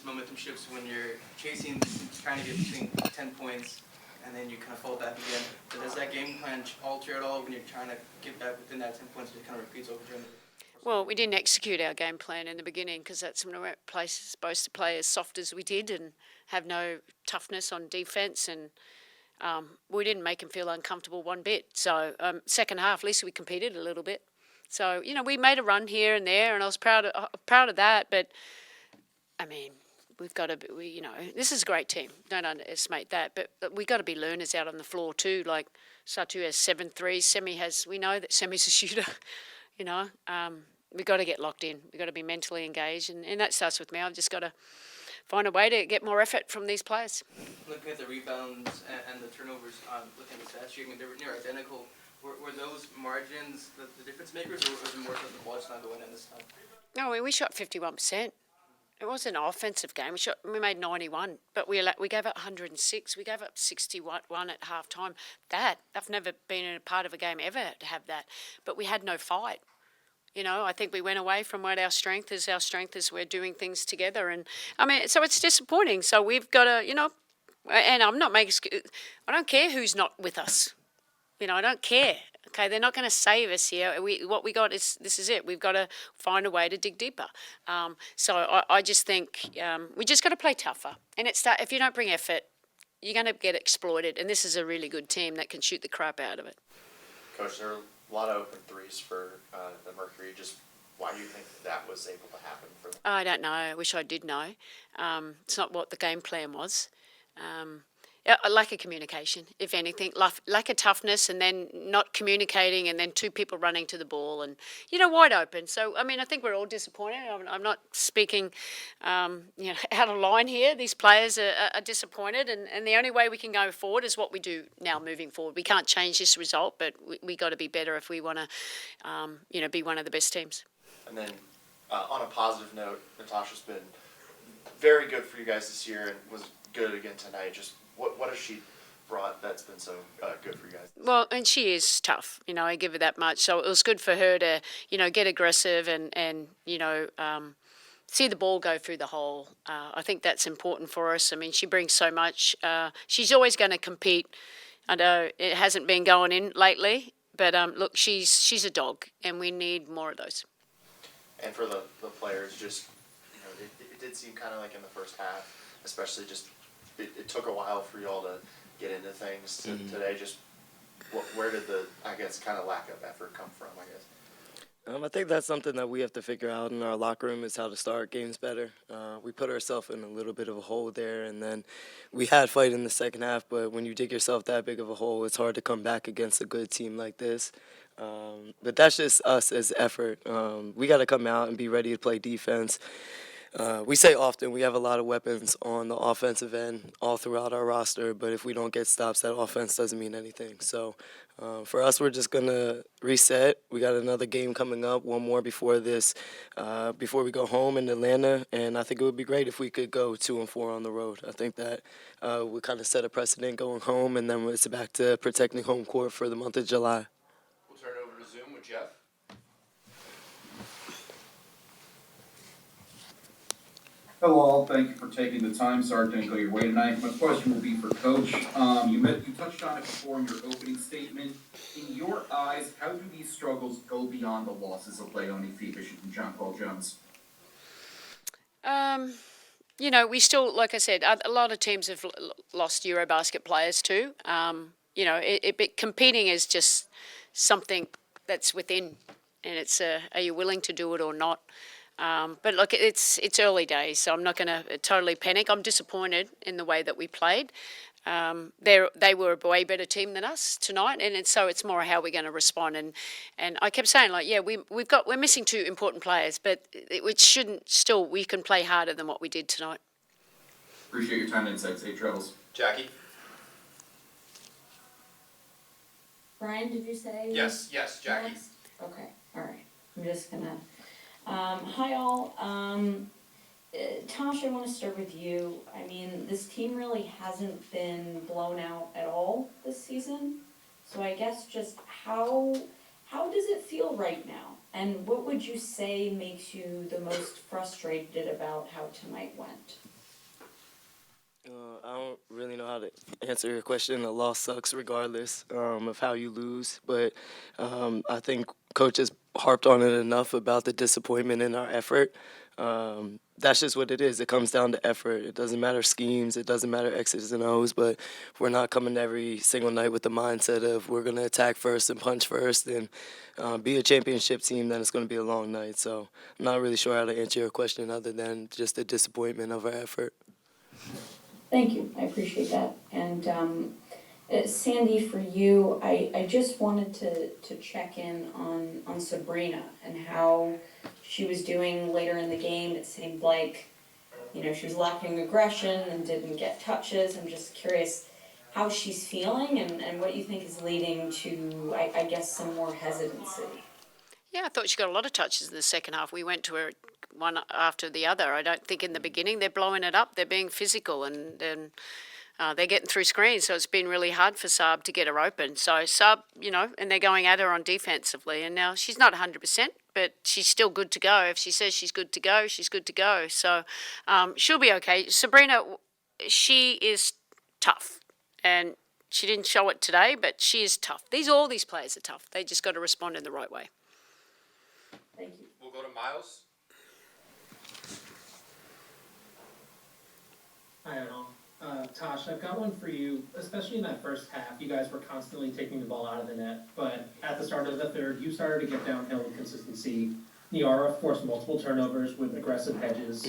just momentum shifts when you're chasing, trying to get between 10 points, and then you kind of fall back again. So does that game plan alter at all when you're trying to get back within that 10 points? It kind of repeats over again. Well, we didn't execute our game plan in the beginning because that's when we were supposed to play as soft as we did and have no toughness on defence, and we didn't make them feel uncomfortable one bit. So second half, at least we competed a little bit. So we made a run here and there, and I was proud of that. But I mean, we've got to be, this is a great team. Don't underestimate that. But we got to be learners out on the floor too. Like Satu has 7 threes. We know that Semi's a shooter. We've got to get locked in. We've got to be mentally engaged, and that starts with me. I've just got to find a way to get more effort from these players. Looking at the rebounds and the turnovers, looking at the stats sheet, they were near identical. Were those margins the difference makers, or was it more so the ball's not going in this time? No, we shot 51%. It wasn't an offensive game. We made 91, but we gave up 106. We gave up 61 at halftime. I've never been in a part of a game ever to have that. But we had no fight. I think we went away from what our strength is. Our strength is we're doing things together. And, so it's disappointing. So we've got to, and I'm not making, I don't care who's not with us. I don't care. Okay, they're not going to save us here. What we got is, this is it. We've got to find a way to dig deeper. So I just think we just got to play tougher. And if you don't bring effort, you're going to get exploited. And this is a really good team that can shoot the crap out of it. Coach, there are a lot of open threes for the Mercury. Just why do you think that was able to happen for them? I don't know. I wish I did know. It's not what the game plan was. Lack of communication, if anything. Lack of toughness, and then not communicating, and then two people running to the ball and, wide open. So, I think we're all disappointed. I'm not speaking, out of line here. These players are disappointed, and the only way we can go forward is what we do now moving forward. We can't change this result, but we got to be better if we want to, be one of the best teams. And then on a positive note, Natasha's been very good for you guys this year and was good again tonight. Just what has she brought that's been so good for you guys? Well, and she is tough. I give her that much. So it was good for her to, get aggressive and see the ball go through the hole. I think that's important for us. She brings so much. She's always going to compete. I know it hasn't been going in lately, but look, she's a dog, and we need more of those. And for the players, just it did seem kind of like in the first half, especially just it took a while for you all to get into things. Today, just where did the kind of lack of effort come from? I think that's something that we have to figure out in our locker room is how to start games better. We put ourselves in a little bit of a hole there, and then we had fight in the second half, but when you dig yourself that big of a hole, it's hard to come back against a good team like this. But that's just us as effort. We got to come out and be ready to play defense. We say often we have a lot of weapons on the offensive end all throughout our roster, but if we don't get stops, that offense doesn't mean anything. So for us, we're just going to reset. We got another game coming up, one more before this, before we go home in Atlanta, and I think it would be great if we could go 2-4 on the road. I think that would kind of set a precedent going home, and then it's back to protecting home court for the month of July. We'll turn it over to Zoom with Jeff. Hello all, thank you for taking the time. Sorry to go your way tonight. My question will be for Coach. You touched on it before in your opening statement. In your eyes, how do these struggles go beyond the losses of Leonie Febish and John Paul Jones? We still, like I said, a lot of teams have lost Eurobasket players too. Competing is just something that's within, and it's are you willing to do it or not? But look, it's early days, so I'm not going to totally panic. I'm disappointed in the way that we played. They were a way better team than us tonight, and so it's more how we're going to respond. And I kept saying, we're missing two important players, but it shouldn't. Still, we can play harder than what we did tonight. Appreciate your time and insights. 8 Travels. Jackie? Brian, did you say? Yes, Jackie. Next? Okay, all right. I'm just gonna. Hi all. Tasha, I want to start with you. This team really hasn't been blown out at all this season. So I guess just how does it feel right now? And what would you say makes you the most frustrated about how tonight went? I don't really know how to answer your question. A loss sucks regardless of how you lose, but I think coach has harped on it enough about the disappointment in our effort. That's just what it is. It comes down to effort. It doesn't matter schemes. It doesn't matter X's and O's, but if we're not coming every single night with the mindset of we're going to attack first and punch first and be a championship team, then it's going to be a long night. So I'm not really sure how to answer your question other than just the disappointment of our effort. Thank you, I appreciate that. And Sandy, for you, I just wanted to check in on Sabrina and how she was doing later in the game. It seemed like, she was lacking aggression and didn't get touches. I'm just curious how she's feeling and what you think is leading to, I guess, some more hesitancy. Yeah, I thought she got a lot of touches in the second half. We went to her one after the other. I don't think in the beginning they're blowing it up. They're being physical and they're getting through screens. So it's been really hard for Saab to get her open. So Saab, and they're going at her on defensively. And now she's not 100%, but she's still good to go. If she says she's good to go, she's good to go. So she'll be okay. Sabrina, she is tough. And she didn't show it today, but she is tough. All these players are tough. They just got to respond in the right way. Thank you. We'll go to Miles. Hi, all. Tosh, I've got one for you. Especially in that first half, you guys were constantly taking the ball out of the net, but at the start of the third, you started to get downhill with consistency. Nyara forced multiple turnovers with aggressive hedges.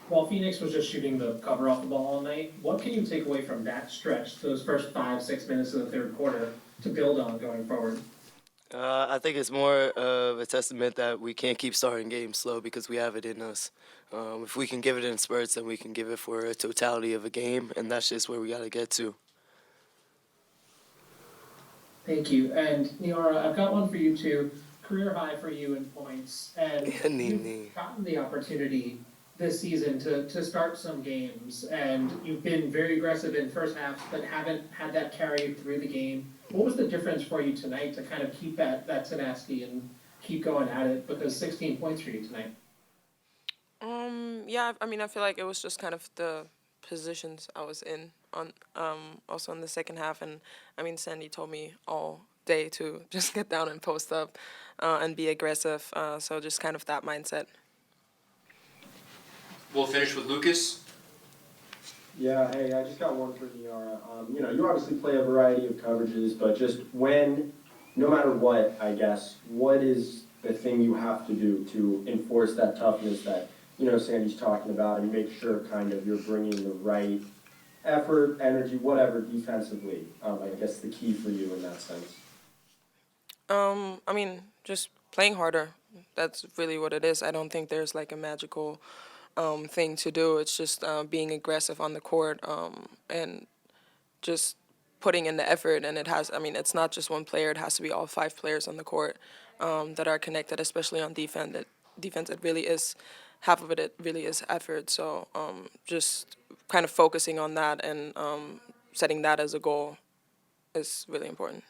While Phoenix was just shooting the cover off the ball all night, what can you take away from that stretch, those first 5-6 minutes of the third quarter, to build on going forward? I think it's more of a testament that we can't keep starting games slow because we have it in us. If we can give it in spurts, then we can give it for a totality of a game, and that's just where we got to get to. Thank you. And Nyara, I've got one for you too. Career high for you in points, and you've gotten the opportunity this season to start some games, and you've been very aggressive in first halves, but haven't had that carry through the game. What was the difference for you tonight to kind of keep that tenacity and keep going at it? Because 16 points for you tonight. Yeah, I mean, I feel like it was just kind of the positions I was in on also in the second half, and I mean, Sandy told me all day to just get down and post up and be aggressive. So just kind of that mindset. We'll finish with Lucas. Yeah, hey, I just got one for Nyara. You obviously play a variety of coverages, but just no matter what, I guess, what is the thing you have to do to enforce that toughness that, Sandy's talking about and make sure kind of you're bringing the right effort, energy, whatever, defensively? I guess the key for you in that sense. I mean, just playing harder. That's really what it is. I don't think there's like a magical thing to do. It's just being aggressive on the court and just putting in the effort. And it's not just one player. It has to be all 5 players on the court that are connected, especially on defense. It really is, half of it really is effort. So just kind of focusing on that and setting that as a goal is really important.